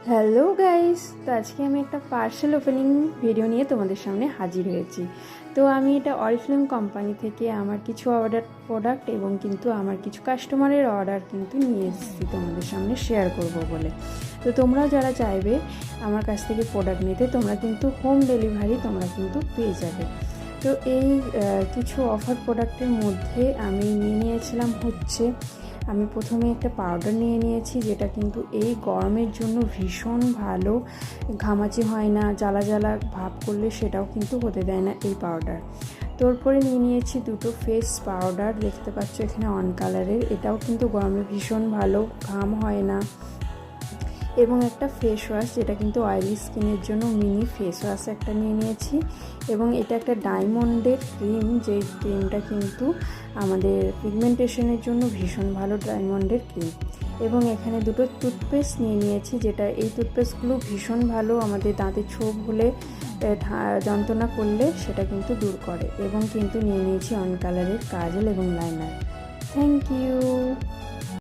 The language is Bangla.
হ্যালো গাইস, তো আজকে আমি একটা পার্সেল ওপেনিং ভিডিও নিয়ে তোমাদের সামনে হাজির হয়েছি। তো আমি এটা অরিফ্লেম কোম্পানি থেকে আমার কিছু প্রোডাক্ট এবং কিন্তু আমার কিছু কাস্টমারের অর্ডার কিন্তু নিয়ে এসেছি তোমাদের সামনে শেয়ার করব বলে। তো তোমরাও যারা চাইবে আমার কাছ থেকে প্রোডাক্ট নিতে, তোমরা কিন্তু হোম ডেলিভারি তোমরা কিন্তু পেয়ে যাবে। তো এই কিছু অফার প্রোডাক্টের মধ্যে আমি নিয়ে নিয়েছিলাম হচ্ছে, আমি প্রথমে একটা পাউডার নিয়ে নিয়েছি, যেটা কিন্তু এই গরমের জন্য ভীষণ ভালো, ঘামাচি হয় না, জ্বালা জ্বালা ভাব করলে সেটাও কিন্তু হতে দেয় না এই পাউডার। তারপরে নিয়ে নিয়েছি দুটো ফেস পাউডার, দেখতে পাচ্ছ এখানে অন কালারের, এটাও কিন্তু গরমে ভীষণ ভালো, ঘাম হয় না। এবং একটা ফেস ওয়াশ, যেটা কিন্তু অয়েলি স্কিনের জন্য মিনি ফেস ওয়াশ একটা নিয়ে নিয়েছি। এবং এটা একটা ডায়মন্ডের ক্রিম, যেই ক্রিমটা কিন্তু আমাদের পিগমেন্টেশনের জন্য ভীষণ ভালো, ডায়মন্ডের ক্রিম। এবং এখানে দুটো টুথপেস্ট নিয়ে নিয়েছি, যেটা এই টুথপেস্টগুলো ভীষণ ভালো, আমাদের দাঁতে ছোপ হলে যন্ত্রণা করলে সেটা কিন্তু দূর করে। এবং কিন্তু নিয়ে নিয়েছি অন কালারের কাজল এবং লাইনার। Thank you.